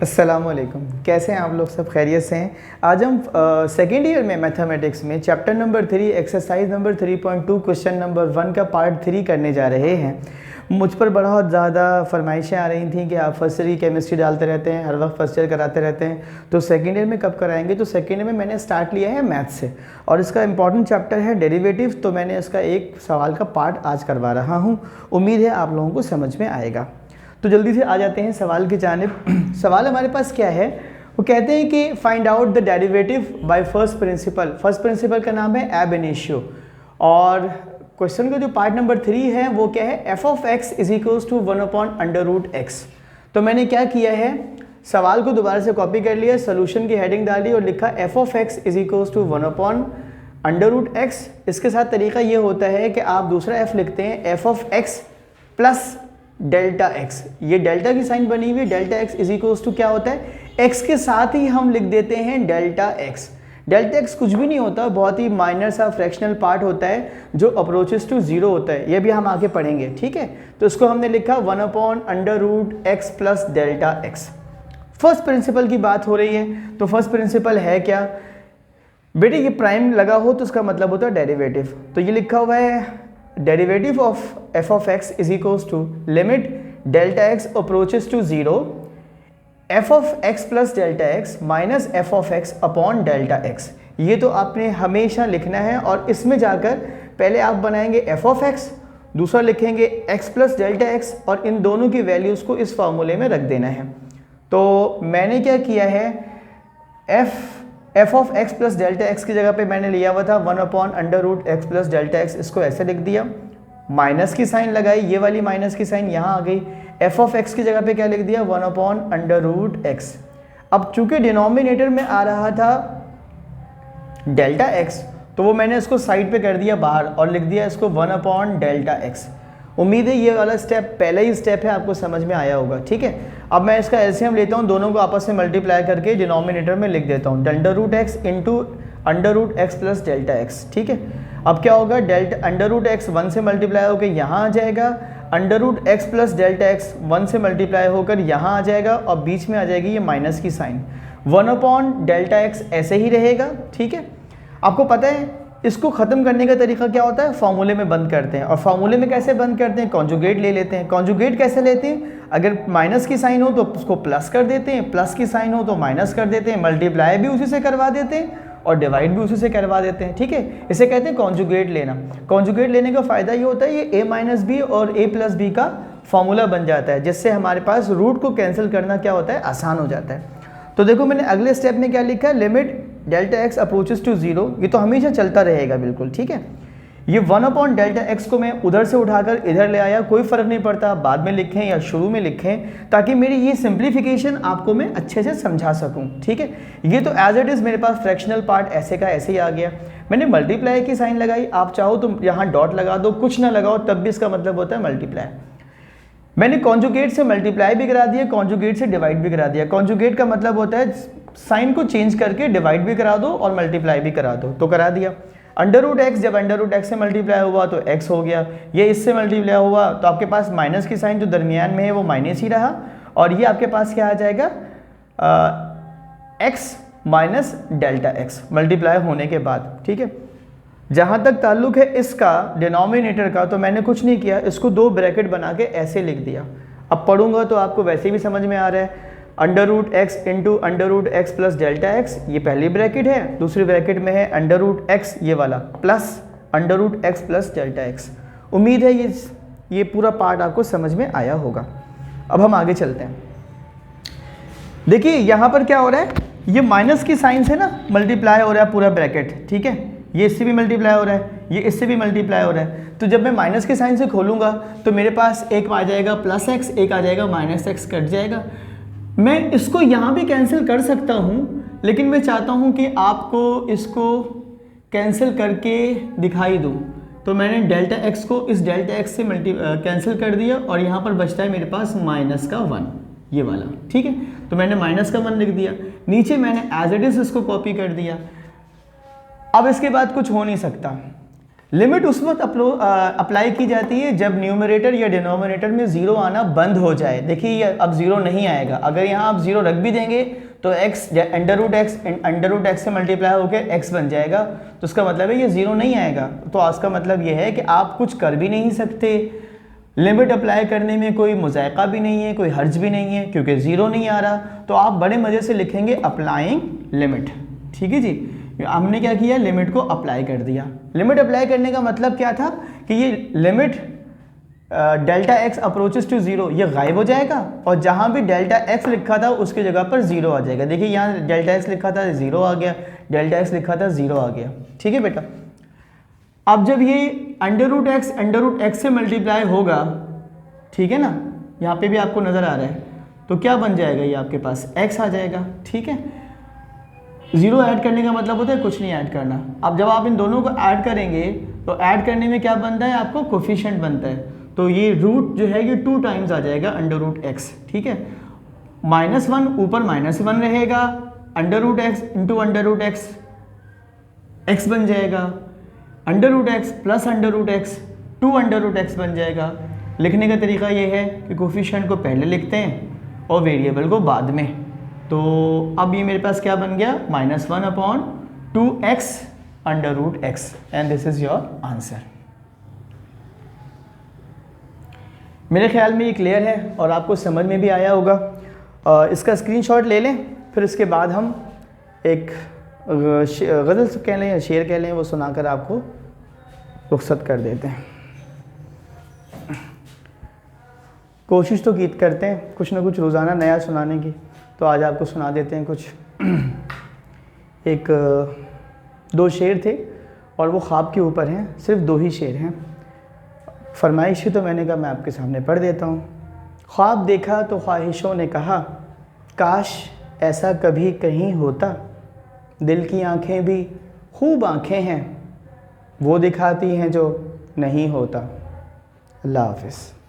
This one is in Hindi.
अस्सलामुअलैकुम, कैसे हैं आप लोग? सब खैरियत से हैं। आज हम सेकेंड ईयर में मैथमेटिक्स में chapter number 3 exercise number 3.2 question number 1 का पार्ट 3 करने जा रहे हैं। मुझ पर बहुत ज़्यादा फरमाइशें आ रही थी कि आप फर्स्ट ईयर केमिस्ट्री डालते रहते हैं, हर वक्त फर्स्ट ईयर कराते रहते हैं, तो सेकेंड ईयर में कब कराएंगे? तो सेकेंड ईयर में मैंने स्टार्ट लिया है मैथ से और इसका इंपॉर्टेंट चैप्टर है डेरिवेटिव। तो मैंने इसका एक सवाल का पार्ट आज करवा रहा हूँ। उम्मीद है आप लोगों को समझ में आएगा। तो जल्दी से आ जाते हैं सवाल की जानिब। सवाल हमारे पास क्या है? वो कहते हैं कि find out the derivative by first principle. First principle का नाम है एब इनिशियो और क्वेश्चन का जो पार्ट नंबर 3 है वो क्या है? F of X is equals to 1/√x। तो मैंने क्या किया है, सवाल को दोबारा से कॉपी कर लिया, सोल्यूशन की हेडिंग डाली और लिखा F of X is equals to 1/√x। इसके साथ तरीका ये होता है कि आप दूसरा एफ लिखते हैं F of X plus delta X. ये डेल्टा की साइन बनी हुई है, delta X is equals to क्या होता है? एक्स के साथ ही हम लिख देते हैं डेल्टा एक्स। डेल्टा एक्स कुछ भी नहीं होता, बहुत ही माइनर सा फ्रैक्शनल पार्ट होता है जो अप्रोचेस टू जीरो होता है। ये भी हम आगे पढ़ेंगे, ठीक है। तो इसको हमने लिखा 1/√x plus delta x. First principle की बात हो रही है, तो फर्स्ट प्रिंसिपल है क्या बेटे? ये प्राइम लगा हो तो इसका मतलब होता है डेरिवेटिव। तो ये लिखा हुआ है derivative of F of X is equals to limit delta X approaches to zero F of X plus delta X minus F of X upon delta X. ये तो आपने हमेशा लिखना है और इसमें जाकर पहले आप बनाएंगे एफ ऑफ एक्स, दूसरा लिखेंगे एक्स प्लस डेल्टा एक्स और इन दोनों की वैल्यूज़ को इस फॉर्मूले में रख देना है। तो मैंने क्या किया है, F of X plus delta x की जगह पे मैंने लिया हुआ था 1/√x प्लस डेल्टा एक्स। इसको ऐसे लिख दिया, माइनस की साइन लगाई, ये वाली माइनस की साइन यहाँ आ गई। एफ ऑफ एक्स की जगह पे क्या लिख दिया? 1/√x। अब चूंकि डिनोमिनेटर में आ रहा था डेल्टा एक्स तो वो मैंने इसको साइड पे कर दिया बाहर और लिख दिया इसको 1/डेल्टा एक्स। उम्मीद है ये वाला स्टेप पहला ही स्टेप है, आपको समझ में आया होगा, ठीक है। अब मैं इसका एलसीएम लेता हूँ, दोनों को आपस में मल्टीप्लाई करके डिनोमिनेटर में लिख देता हूँ डेल्टा√x into √x plus delta x, ठीक है। अब क्या होगा? √x 1 से मल्टीप्लाई होकर यहाँ आ जाएगा, √x प्लस डेल्टा एक्स 1 से मल्टीप्लाई होकर यहाँ आ जाएगा और बीच में आ जाएगी ये माइनस की साइन। 1/डेल्टा एक्स ऐसे ही रहेगा, ठीक है। आपको पता है इसको ख़त्म करने का तरीका क्या होता है? फॉर्मूले में बंद करते हैं। और फॉर्मूले में कैसे बंद करते हैं? कॉन्जुगेट ले लेते हैं। कॉन्जुगेट कैसे लेते हैं? अगर माइनस की साइन हो तो उसको प्लस कर देते हैं, प्लस की साइन हो तो माइनस कर देते हैं, मल्टीप्लाई भी उसी से करवा देते हैं और डिवाइड भी उसी से करवा देते हैं, ठीक है। इसे कहते हैं कॉन्जुगेट लेना। कॉन्जुगेट लेने का फ़ायदा ये होता है ये a-b और a+b का फॉर्मूला बन जाता है, जिससे हमारे पास रूट को कैंसिल करना क्या होता है? आसान हो जाता है। तो देखो मैंने अगले स्टेप में क्या लिखा है, limit delta X approaches to zero. ये तो हमेशा चलता रहेगा बिल्कुल, ठीक है। ये 1/डेल्टा एक्स को मैं उधर से उठाकर इधर ले आया, कोई फ़र्क नहीं पड़ता बाद में लिखें या शुरू में लिखें, ताकि मेरी ये सिंप्लीफिकेशन आपको मैं अच्छे से समझा सकूं, ठीक है। ये तो एज इट इज़ मेरे पास फ्रैक्शनल पार्ट ऐसे का ऐसे ही आ गया। मैंने मल्टीप्लाई की साइन लगाई, आप चाहो तो यहाँ डॉट लगा दो, कुछ ना लगाओ तब भी इसका मतलब होता है मल्टीप्लाई। मैंने कॉन्जुगेट से मल्टीप्लाई भी करा दिया, कॉन्जुगेट से डिवाइड भी करा दिया। कॉन्जुगेट का मतलब होता है साइन को चेंज करके डिवाइड भी करा दो और मल्टीप्लाई भी करा दो, तो करा दिया। √x जब √x से मल्टीप्लाई हुआ तो x हो गया, ये इससे मल्टीप्लाई हुआ तो आपके पास माइनस की साइन जो दरमियान में है वो माइनस ही रहा और ये आपके पास क्या आ जाएगा? x minus delta x multiply होने के बाद, ठीक है। जहाँ तक ताल्लुक है इसका डिनोमिनेटर का, तो मैंने कुछ नहीं किया, इसको 2 ब्रैकेट बना के ऐसे लिख दिया। अब पढ़ूंगा तो आपको वैसे भी समझ में आ रहा है, √x into √x plus delta X, ये पहली ब्रैकेट है, दूसरी ब्रैकेट में है √x ये वाला plus √x plus delta x. उम्मीद है ये पूरा पार्ट आपको समझ में आया होगा। अब हम आगे चलते हैं। देखिए यहाँ पर क्या हो रहा है, ये माइनस की साइन से ना मल्टीप्लाई हो रहा है पूरा ब्रैकेट, ठीक है। ये इससे भी मल्टीप्लाई हो रहा है, ये इससे भी मल्टीप्लाई हो रहा है। तो जब मैं माइनस के साइन से खोलूँगा तो मेरे पास एक आ जाएगा प्लस एक्स, एक आ जाएगा माइनस एक्स, कट जाएगा। मैं इसको यहाँ भी कैंसिल कर सकता हूँ, लेकिन मैं चाहता हूँ कि आपको इसको कैंसिल करके दिखाई दूँ। तो मैंने डेल्टा एक्स को इस डेल्टा एक्स से कैंसिल कर दिया और यहाँ पर बचता है मेरे पास माइनस का 1, ये वाला, ठीक है। तो मैंने माइनस का 1 लिख दिया, नीचे मैंने एज इट इज़ इसको कॉपी कर दिया। अब इसके बाद कुछ हो नहीं सकता, लिमिट उस वक्त अप्लाई की जाती है जब न्यूमरेटर या डिनोमिनेटर में ज़ीरो आना बंद हो जाए। देखिए ये अब ज़ीरो नहीं आएगा, अगर यहाँ आप ज़ीरो रख भी देंगे तो x अंडर रूट एक्स से मल्टीप्लाई होकर x बन जाएगा, तो उसका मतलब है ये ज़ीरो नहीं आएगा। तो इसका मतलब ये है कि आप कुछ कर भी नहीं सकते, लिमिट अप्लाई करने में कोई मुज़ायक़ा भी नहीं है, कोई हर्ज भी नहीं है, क्योंकि ज़ीरो नहीं आ रहा। तो आप बड़े मज़े से लिखेंगे अप्लाइंग लिमिट। ठीक है जी, हमने क्या किया, लिमिट को अप्लाई कर दिया। लिमिट अप्लाई करने का मतलब क्या था कि ये limit delta X approaches to zero ये गायब हो जाएगा, और जहाँ भी डेल्टा एक्स लिखा था उसकी जगह पर ज़ीरो आ जाएगा। देखिए यहाँ डेल्टा एक्स लिखा था ज़ीरो आ गया, डेल्टा एक्स लिखा था ज़ीरो आ गया। ठीक है बेटा, अब जब ये अंडर रूट एक्स से मल्टीप्लाई होगा, ठीक है ना, यहाँ पे भी आपको नज़र आ रहा है, तो क्या बन जाएगा, ये आपके पास x आ जाएगा। ठीक है, ज़ीरो ऐड करने का मतलब होता है कुछ नहीं ऐड करना। अब जब आप इन दोनों को ऐड करेंगे तो ऐड करने में क्या बनता है, आपको कोफिशिएंट बनता है, तो ये रूट जो है ये 2 टाइम्स आ जाएगा अंडर रूट एक्स। ठीक है, -1 ऊपर -1 रहेगा, under root X into under root X, X बन जाएगा, under root X plus under root X 2 under root X बन जाएगा। लिखने का तरीका ये है कि कोफिशिएंट को पहले लिखते हैं और वेरिएबल को बाद में। तो अब ये मेरे पास क्या बन गया, -1/2x under root X, and this is your answer. मेरे ख्याल में ये क्लियर है और आपको समझ में भी आया होगा। इसका स्क्रीनशॉट ले लें, फिर इसके बाद हम एक गज़ल कह लें या शेर कह लें, वो सुनाकर आपको रुखसत कर देते हैं। कोशिश तो करते हैं कुछ ना कुछ रोज़ाना नया सुनाने की, तो आज आपको सुना देते हैं कुछ। एक 2 शेर थे और वो ख्वाब के ऊपर हैं, सिर्फ 2 ही शेर हैं। फरमाइश ही तो मैंने कहा मैं आपके सामने पढ़ देता हूँ। ख्वाब देखा तो ख्वाहिशों ने कहा, काश ऐसा कभी कहीं होता, दिल की आँखें भी खूब आँखें हैं, वो दिखाती हैं जो नहीं होता। अल्लाह हाफ़िज़।